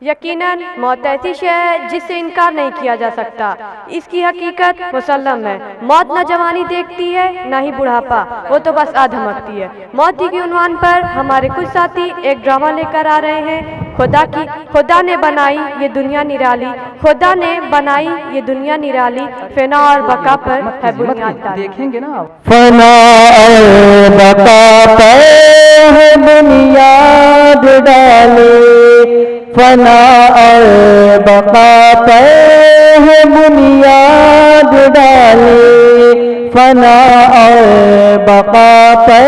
یقیناً موت ایسی شے ہے جس سے انکار نہیں کیا جا سکتا۔ اس کی حقیقت مسلم ہے۔ موت نہ جوانی دیکھتی ہے نہ ہی بڑھاپا، وہ تو بس دھمکتی ہے۔ موت ہی کے عنوان پر ہمارے کچھ ساتھی ایک ڈرامہ لے کر آ رہے ہیں۔ خدا نے بنائی یہ دنیا نرالی، خدا نے بنائی یہ دنیا نرالی، فنا اور بقا پر ہے بنیاد ڈالی۔ دیکھیں گے نا آپ، فنا اور بقا پر ہے بنیاد ڈالی، فنا اور بقا پر ہے بنیاد ڈالی، فنا اور بقا پر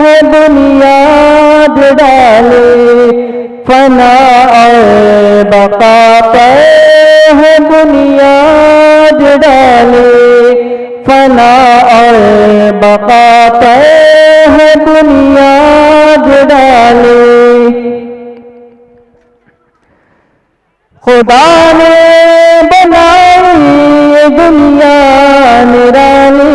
ہے بنیاد ڈالی، فنا اور بقا پر ہے بنیاد ڈالی، فنا اور بقا پر ہے بنیاد ڈالی۔ خدا نے بنائی یہ دنیا نرالی،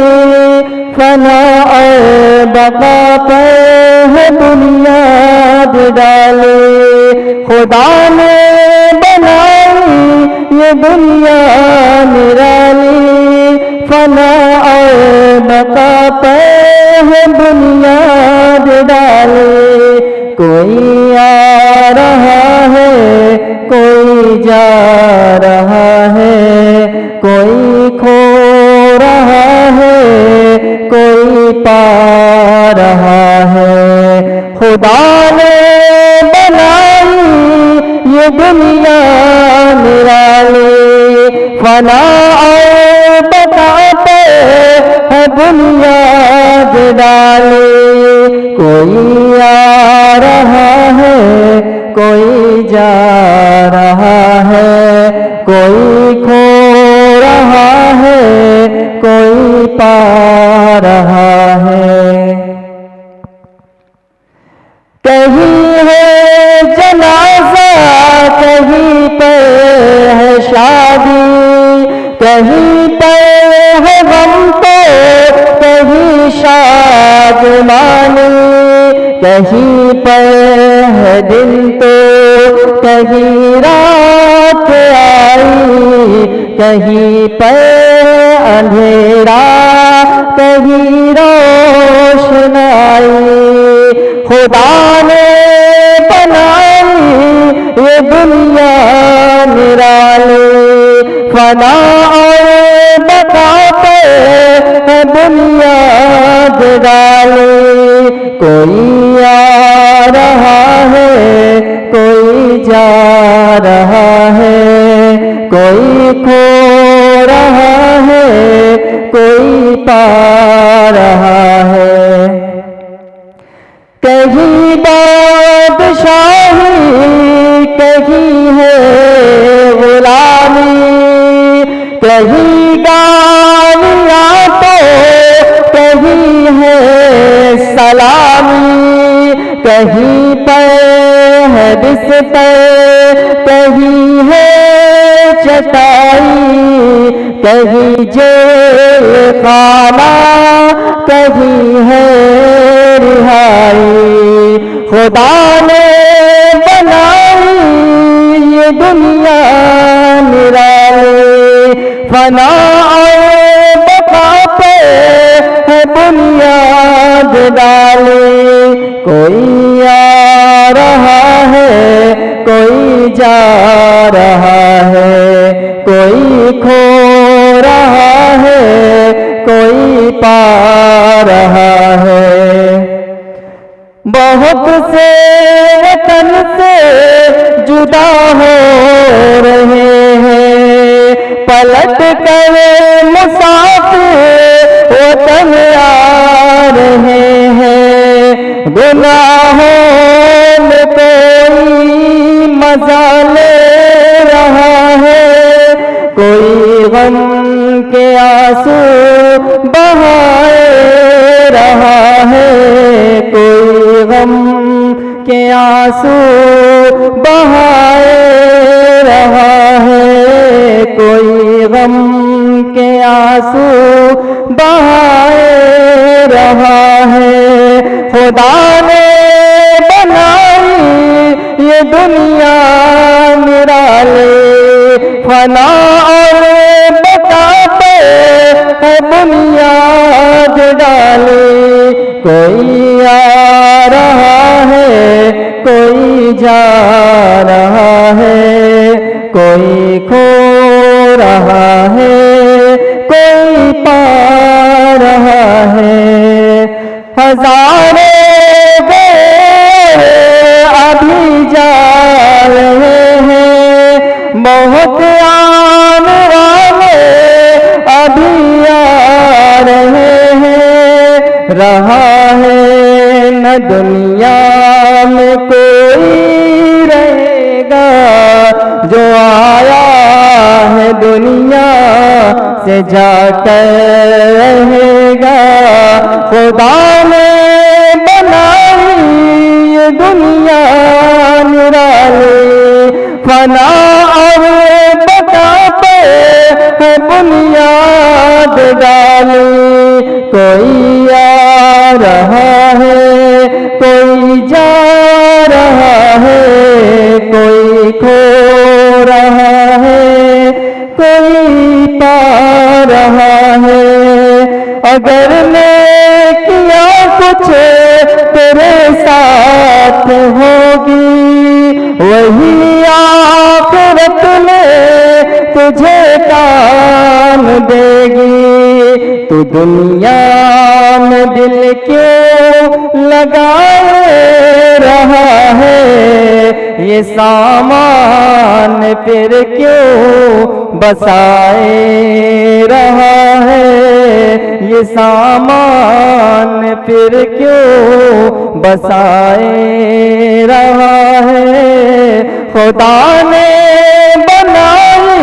فنا اور بقا پر ہے بنیاد ڈالی، خدا نے بنائی یہ دنیا نرالی، فنا اور بقا پر ہے بنیاد ڈالی۔ کوئی آ رہا ہے کوئی جا رہا ہے، کوئی کھو رہا ہے کوئی پا رہا ہے، خدا نے بنائی یہ دنیا نرالی، فنا اور بقا پر ہے بنیاد ڈالی۔ کوئی آ رہا ہے کوئی جا رہا ہے، کوئی کھو رہا ہے کوئی پا رہا ہے۔ کہیں ہے جنازہ کہیں پر ہے شادی، کہیں پر ہے غم تو کہیں شادمانی، کہیں پر ہے دن تو کہیں رات آئی، کہیں پر اندھیرا کہیں روشنائی، خدا نے بنائی یہ دنیا نرالی، فنا اور بقا پر ہے بنیاد ڈالی۔ کوئی آ رہا ہے کوئی جا رہا ہے، کوئی کھو رہا ہے کوئی پا رہا ہے۔ کہیں بادشاہی کہیں ہے غلامی، کہیں گالیاں تو کہیں ہے سلامی، کہیں پر ہے بستر کہیں ہے چٹائی، کہیں جیل خانہ کہیں ہے رہائی، خدا نے بنائی یہ دنیا نرالی، فنا اور بقا پر ہے بنیاد ڈالی۔ کوئی آ رہا ہے کوئی جا رہا ہے، کوئی کھو رہا ہے کوئی پا رہا ہے۔ بہت سے وطن سے جدا ہو رہے ہیں، پلٹ کر مسافر وطن آ رہے ہیں، گناہوں میں کوئی مزہ لے رہا ہے، کوئی غم کے آنسو بہائے رہا ہے، کوئی غم کے آنسو بہائے رہا ہے، کوئی غم کے آنسو بہائے رہا ہے، خدا نے بنائی یہ دنیا نرالی، فنا اور بقا پہ ہے بنیاد ڈالی، کوئی آ رہا ہے کوئی جا رہا ہے، کوئی کھو رہا ہے کوئی پا رہا ہے، ہزارے گئے ابھی جا رہے ہیں، بہت آنے والے ابھی آ رہے ہیں، رہا ہے نہ دنیا میں کوئی رہے گا، جو آیا ہے دنیا سے جا کر رہے گا، خدا نے بنائی یہ دنیا نرالی، فنا اور بقا پہ ہے بنیاد ڈالی، کوئی آ رہا ہے کوئی جا رہا ہے، کوئی کھو رہا ہے کوئی پا رہا ہے، اگر میں کیا کچھ تیرے ساتھ ہوگی، وہی آخرت میں تجھے کام دے گی، تو دنیا میں دل کیوں لگائے رہا ہے، یہ سامان پھر کیوں بسائے رہا ہے، یہ سامان پھر کیوں بسائے رہا ہے، خدا نے بنائی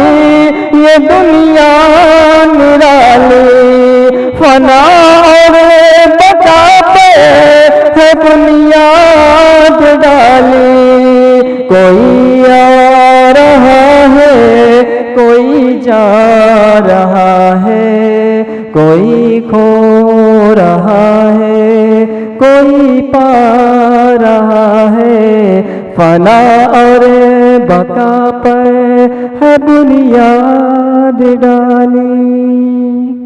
یہ دنیا نرالی، فنا اور بقا پہ ہے بنیاد ڈالی، کوئی آ رہا ہے کوئی جا رہا ہے، کوئی کھو رہا ہے کوئی پا رہا ہے، فنا اور بقا پر ہے بنیاد ڈالی۔